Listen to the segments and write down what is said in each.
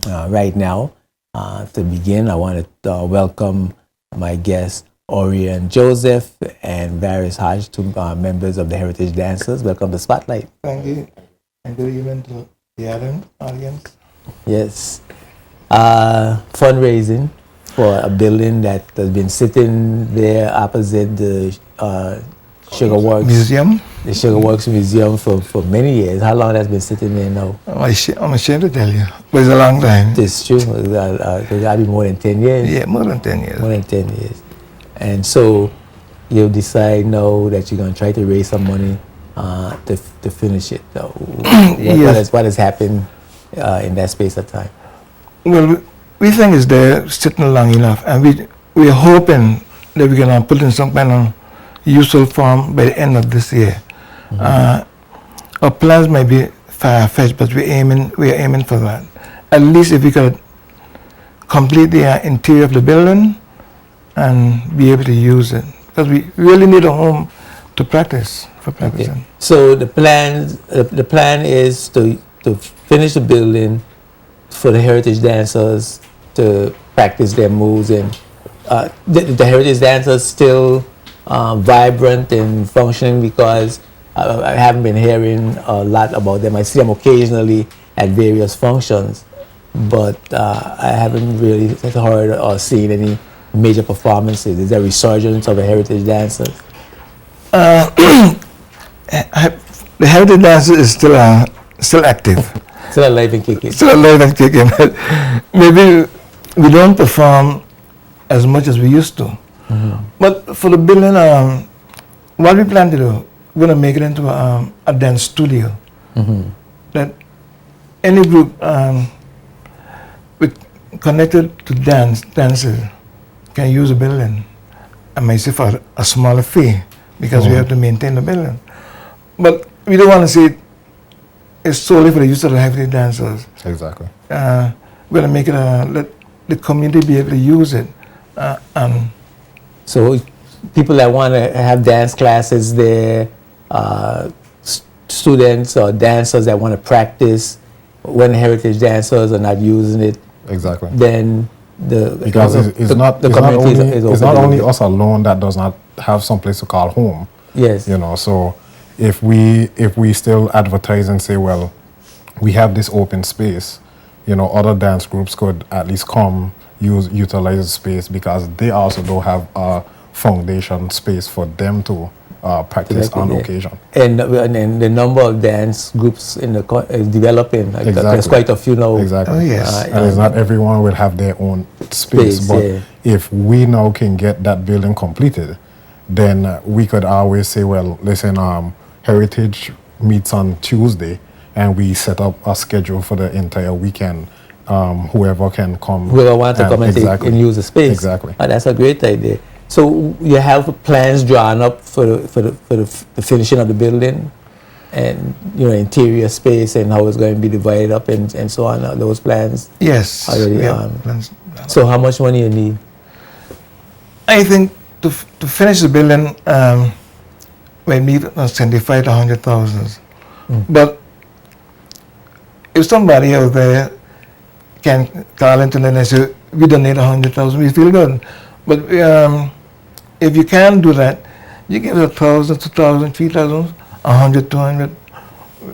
right now. To begin, I want to welcome my guests, Orion Joseph and Varys Hodge, two members of the Heritage Dancers. Welcome to Spotlight. Thank you, and good evening to the audience. Yes. Fundraising for a building that has been sitting there opposite the Sugar Works Museum. The Sugar Works Museum for many years. How long has been sitting there now? I'm ashamed to tell you, but it's a long time. It's true. It's got to be more than 10 years. Yeah, more than 10 years. More than 10 years. And so you decide now that you're going to try to raise some money to finish it. Yes. What has happened in that space of time? Well, we think it's there sitting long enough, and we're hoping that we can put in some kind of useful form by the end of this year. Our plans may be far-fetched, but we're aiming for that. At least if we could complete the interior of the building and be able to use it, because we really need a home to practice for practicing. Okay. So the plan is to finish the building for the Heritage Dancers to practice their moves, and the Heritage Dancers still vibrant and functioning, because I haven't been hearing a lot about them. I see them occasionally at various functions, but I haven't really heard or seen any major performances. Is there a resurgence of the Heritage Dancers? The Heritage Dancers is still active. Still alive and kicking. Still alive and kicking. Maybe we don't perform as much as we used to. But for the building, what we plan to do, we're going to make it into a dance studio. That any group connected to dances can use the building. I may say for a smaller fee, because we have to maintain the building. But we don't want to see it's solely for the use of the Heritage Dancers. Exactly. We're going to make it let the community be able to use it. So people that want to have dance classes there, students or dancers that want to practice when Heritage Dancers are not using it, Exactly. then Because it's not only us alone that does not have some place to call home. Yes. You know, so if we still advertise and say, well, we have this open space, you know, other dance groups could at least come utilize the space, because they also don't have a foundation space for them to practice on occasion. And the number of dance groups in the is developing. Like Exactly. There's quite a few now. Oh, Exactly. yes. And it's not everyone will have their own space, but yeah. if we now can get that building completed, then we could always say, well, listen, Heritage meets on Tuesday, and we set up a schedule for the entire weekend. Whoever can come. Whoever wants to come and, exactly. and use the space. Exactly. That's a great idea. So you have plans drawn up for the finishing of the building, and interior space and how it's going to be divided up and so on. Are those plans? Yes. Already, we have plans. So how much money you need? I think to finish the building, we need 75 to 100,000. But if somebody out there can call into the and say, we donate 100,000, we feel good. But if you can't do that, you give 1,000, 2,000, 3,000, 100, 200.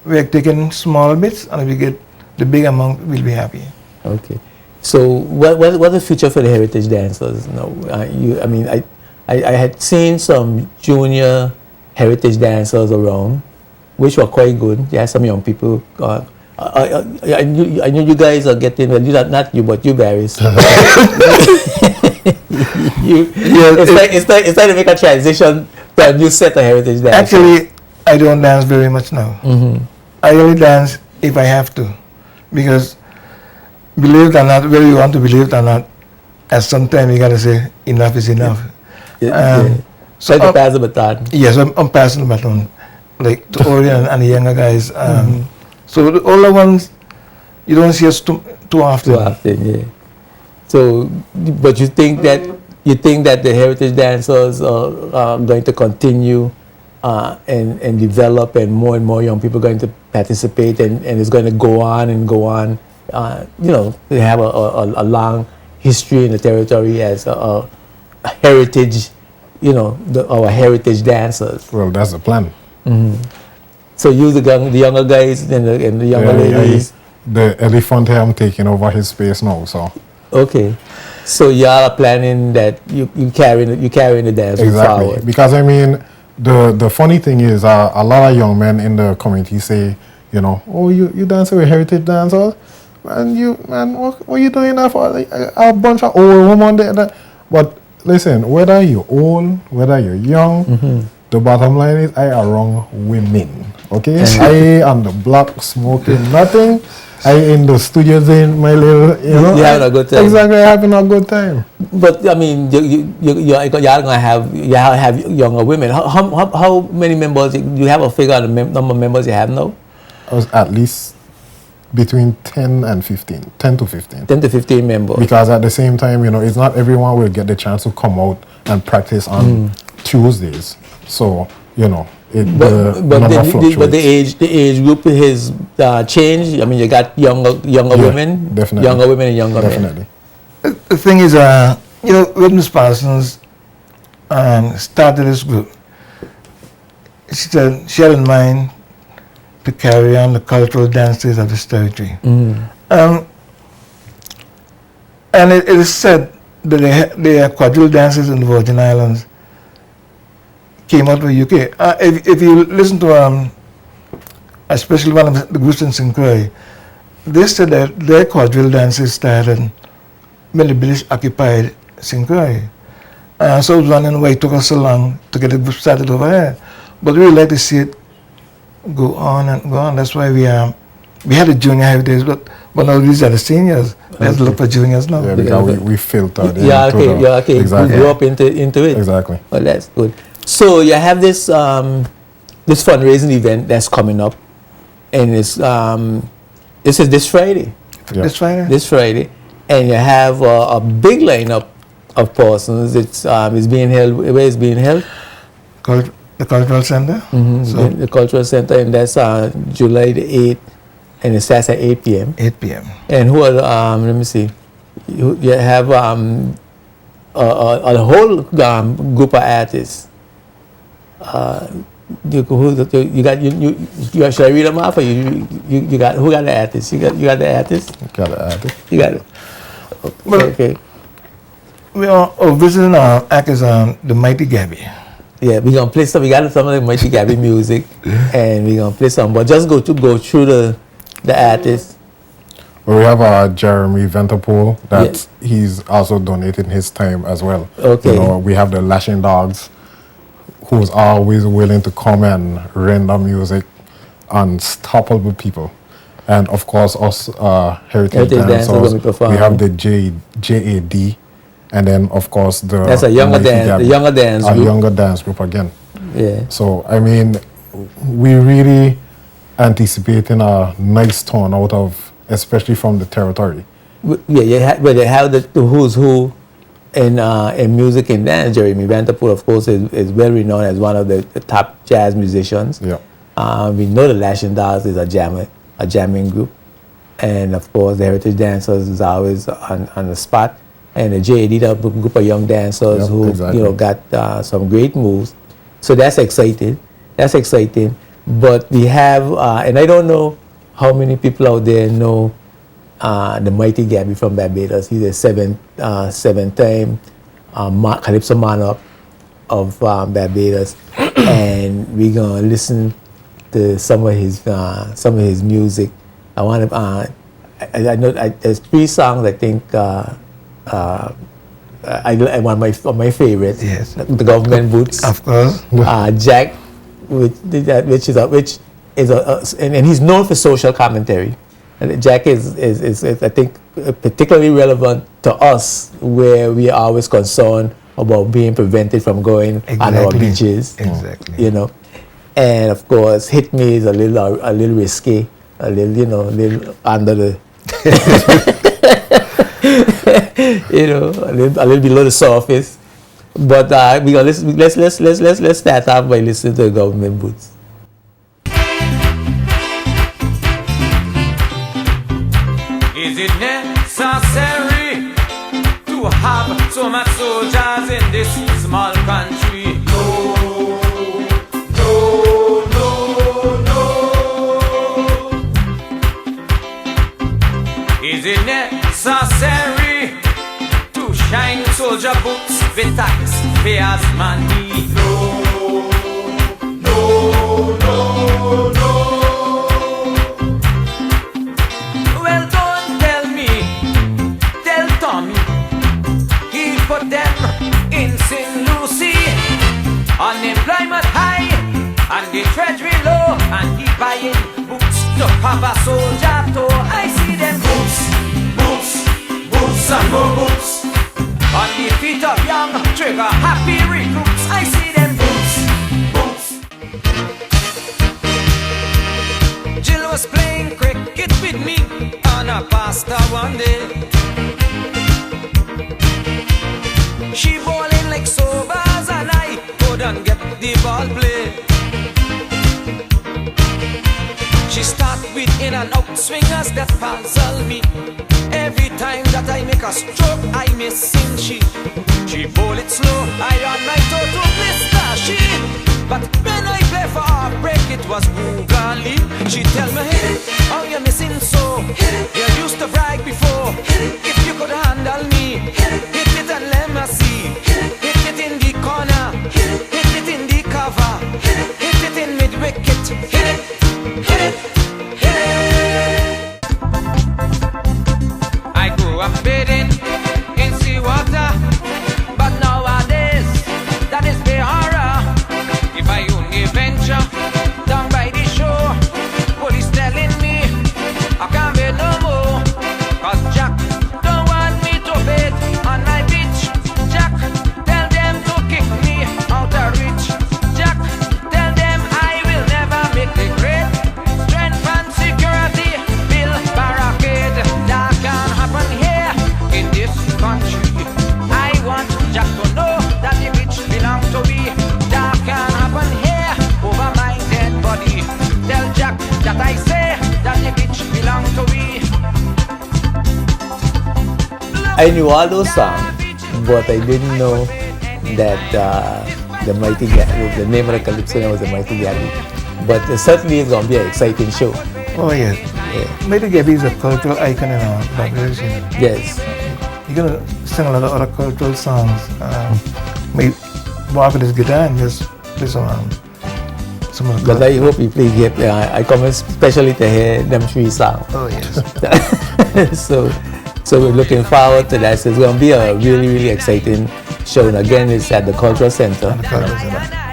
We're taking small bits, and if we get the big amount, we'll be happy. Okay. So what's the future for the Heritage Dancers? I had seen some junior Heritage Dancers around, which were quite good. You had some young people. I knew you guys are getting, well, not you, but you, Varys. It's time to make a transition to a new set of Heritage Dancers. Actually, I don't dance very much now. I only dance if I have to, because believe it or not, whether you want to believe it or not, at some time you got to say enough is enough. So to pass the baton. Yes, I'm passing the baton, like to Orion and the younger guys. So the older ones, you don't see us too often. Too often, yeah. So, but you think that the Heritage Dancers are going to continue and develop, and more young people are going to participate, and it's going to go on and go on they have a long history in the territory as a heritage, our heritage dancers. Well, that's the plan. So you, the younger guys and the younger ladies. The elephant here, I'm taking over his space now, so. Okay. So y'all are planning that you carrying the dance Exactly. forward. Because I mean, the funny thing is, a lot of young men in the community say, oh, you dance with heritage dancers, man, what are you doing that for? Like, a bunch of old women there. But listen, whether you're old, whether you're young, the bottom line is I are wrong women. Okay, I on the block smoking nothing. I in the studio doing my little, You having a good time. Exactly, having a good time. But I mean, y'all gonna have younger women. How many members? Do you have a figure on the number of members you have now? I was at least between 10 and 15, 10 to 15. 10 to 15 members. Because at the same time, it's not everyone will get the chance to come out and practice on Tuesdays. So, the number fluctuates. But the age group has changed. I mean, you got younger women, definitely. Younger women and younger Definitely. men. The thing is, when Ms. Parsons started this group, she said she had in mind to carry on the cultural dances of this territory. And it is said that the quadrille dances in the Virgin Islands came out of the UK. If you listen to especially one of the groups in St. Croix, they said that their quadrille dances started when the British occupied St. Croix. So I was wondering why it took us so long to get the group started over there. But we would like to see it go on and go on. That's why we had the junior heritage, but now these are the seniors. Let's look for juniors now. Yeah, because we filtered Okay. Exactly. You grew up into it. Exactly. Well, that's good. So you have this this fundraising event that's coming up, and this is this Friday. Yeah. This Friday. And you have a big lineup of persons. It's being held. Where is being held? The Cultural Center. So the Cultural Center, and that's July the 8th, and it starts at 8 p.m. 8 p.m. And who are let me see, you have a whole group of artists. Should I read them off, or you got who got the artists? You got the artists? Got the artist. You got it. Okay. We are visiting our act is the Mighty Gabby. Yeah, we're gonna play some. We got some of the Mighty Gabby music, and we're gonna play some. But just go through the artists. Well, we have Jeremy Ventapole that he's also donating his time as well. Okay. We have the Lashing Dogs, who's always willing to come and render music, unstoppable people. And of course, us heritage dancers, we have the JAD, and then of course that's a younger dance group. Younger dance group again. Yeah. So I mean, we really anticipating a nice turnout of, especially from the territory. Yeah, but they have the who's who in music and dance. Jeremy Ventapole, of course, is well renowned as one of the top jazz musicians. Yeah. We know the Lashing Dogs is a jamming group, and of course the Heritage Dancers is always on the spot, and the JAD, a group of young dancers who got some great moves. So that's exciting. But we have, and I don't know how many people out there know the Mighty Gabby from Barbados. He's a seven-time Calypso monarch of Barbados, and we're gonna listen to some of his music. I want to. I know there's 3 songs I think. One of my favorites. Yes. The Government Boots. Of course. Jack, which is and he's known for social commentary. And Jack is I think particularly relevant to us, where we are always concerned about being prevented from going on our beaches. Exactly. And of course, Hit Me is a little risky, a little under the, a little below the surface. But we gonna listen. Let's start off by listening to the Government Boots. necessary to have so much soldiers in this small country. No, no, no, no. Is it necessary to shine soldier boots with taxpayers' money? No, no, no, no. Well, don't tell me, tell Tommy. He put them in St. Lucie. Unemployment high and the treasury low, and he buying boots to have a soldier toe. I see them boots, boots, boots and more boots on the feet of young trigger happy recruits. I see them boots, boots. Jill was playing cricket with me on a pasta one day. She bowling like Sobers and I couldn't get the ball play. She start with in and out swingers that puzzle me. Every time that I make a stroke, I missing she bowl it slow, I on my toe to blister she. But when I play for her break, it was googly. She tell me, hey, how you missing so? You used to brag before. If you could handle me, hit it and let me see. Hit it in the corner, hit it in the cover, hit it in mid wicket, hit it, hit it, hit it. I grew up bathing in seawater, but nowadays that is the horror. If I only venture down by the shore, police telling me I can't bathe no more, 'cause Jack don't want me to bathe on my beach. Jack, tell them to kick me out of reach. Jack, tell them I will never make the grade. Strength and security, bill barricade. That can happen here in this country. I want Jack to know that the beach belongs to me. That can happen here over my dead body. Tell Jack that I say that the beach belongs to me. I knew all those songs, but I didn't know that the Mighty Galley, the name of the calypso was the Mighty Galley. But certainly it's going to be an exciting show. Oh yes. Yeah. Mighty Gabby is a cultural icon in our Bangladesh. You know. Yes. You're gonna sing a lot of other cultural songs. Maybe walk with his guitar and just play some of the. But I hope you play get. I come especially to hear them three songs. Oh yes. So we're looking forward to that. So it's going to be a really, really exciting show. And again, it's at the Cultural Center.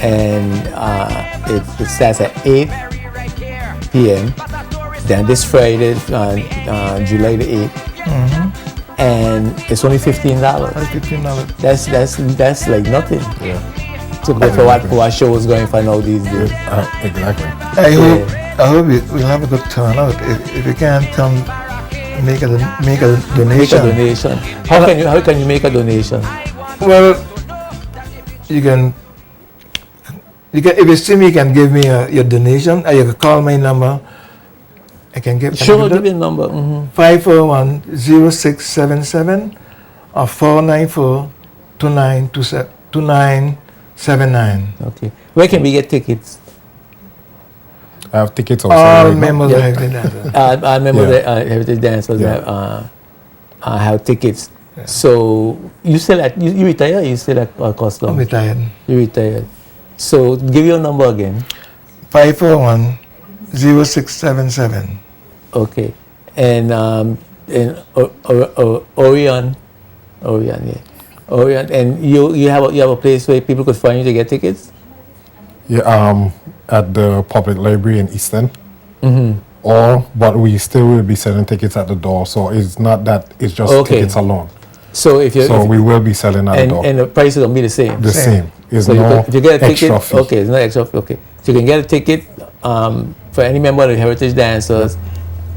And it starts at 8 p.m. Then this Friday, July the 8th. And it's only $15. $15. That's like nothing. Yeah. So for what show is going for now these days. Exactly. I hope we'll have a good turnout. If you can't come, make a donation. Make a donation. How can you make a donation? Well, you can if you see me, you can give me your donation. Or you can call my number. I can give. Sure, give me a number. 541-0677 or 494-2979. Okay. Where can we get tickets? I have tickets also. All right now. members of Heritage Dancers. I remember Yeah. the Heritage Dancers Yeah. have tickets. Yeah. So you still you retired? You still at Custom? I'm retired. You retired. So give your number again. 541-0677. Okay. And Orion, yeah. Orion, and you have a place where people could find you to get tickets? Yeah, at the public library in Easton. But we still will be selling tickets at the door. So it's not that it's just tickets alone. So we will be selling at the door. And the price is gonna be the same. The same. It's So no if you get a extra ticket, fee. okay, it's not extra fee. Okay, so you can get a ticket for any member of the Heritage Dancers,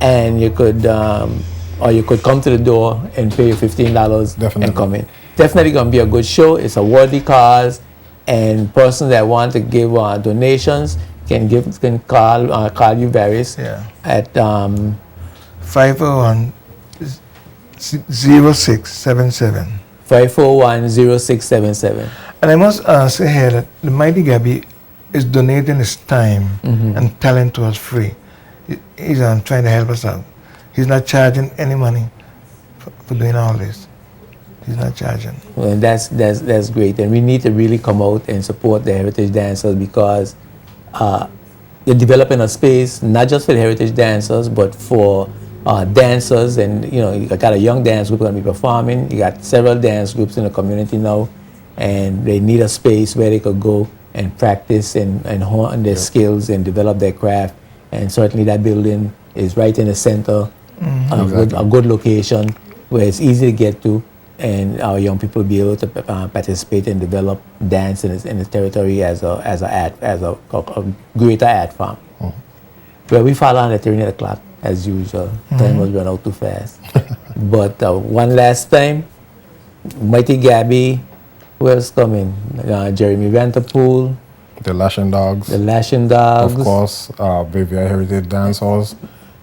and you could or you could come to the door and pay your $15 Definitely. and come in. Definitely gonna be a good show. It's a worthy cause, and persons that want to give donations can call you various Yeah. at 501 0677. 541-0677. And I must say here that the Mighty Gabby is donating his time and talent to us free. He's trying to help us out. He's not charging any money for doing all this. He's not charging. Well, that's great, and we need to really come out and support the heritage dancers because they're developing a space not just for the heritage dancers, but for dancers. And you got a young dance group going to be performing. You got several dance groups in the community now, and they need a space where they could go and practice and hone their skills and develop their craft. And certainly that building is right in the center, a good location where it's easy to get to, and our young people will be able to participate and develop dance in the territory as a greater art form. Well, we follow on at 3 o'clock as usual. Time was run out too fast. But one last time, Mighty Gabby, who else coming? Jeremy Vanterpool, The Lashing Dogs. the Lashing Dogs. Of course, Vivian Heritage Dancers,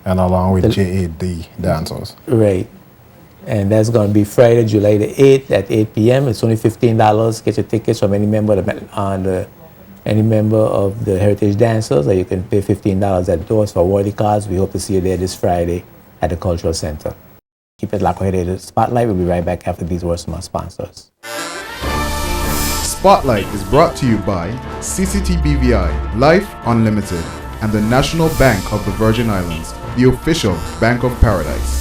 and along with JAD Dancers. Right. And that's going to be Friday, July the 8th at 8 p.m. It's only $15. Get your tickets from any member of the Heritage Dancers, or you can pay $15 at the doors for awardee cards. We hope to see you there this Friday at the Cultural Center. Keep it locked ahead of the Spotlight. We'll be right back after these words from our sponsors. Spotlight is brought to you by CCT BVI, Life Unlimited, and the National Bank of the Virgin Islands, the official Bank of Paradise.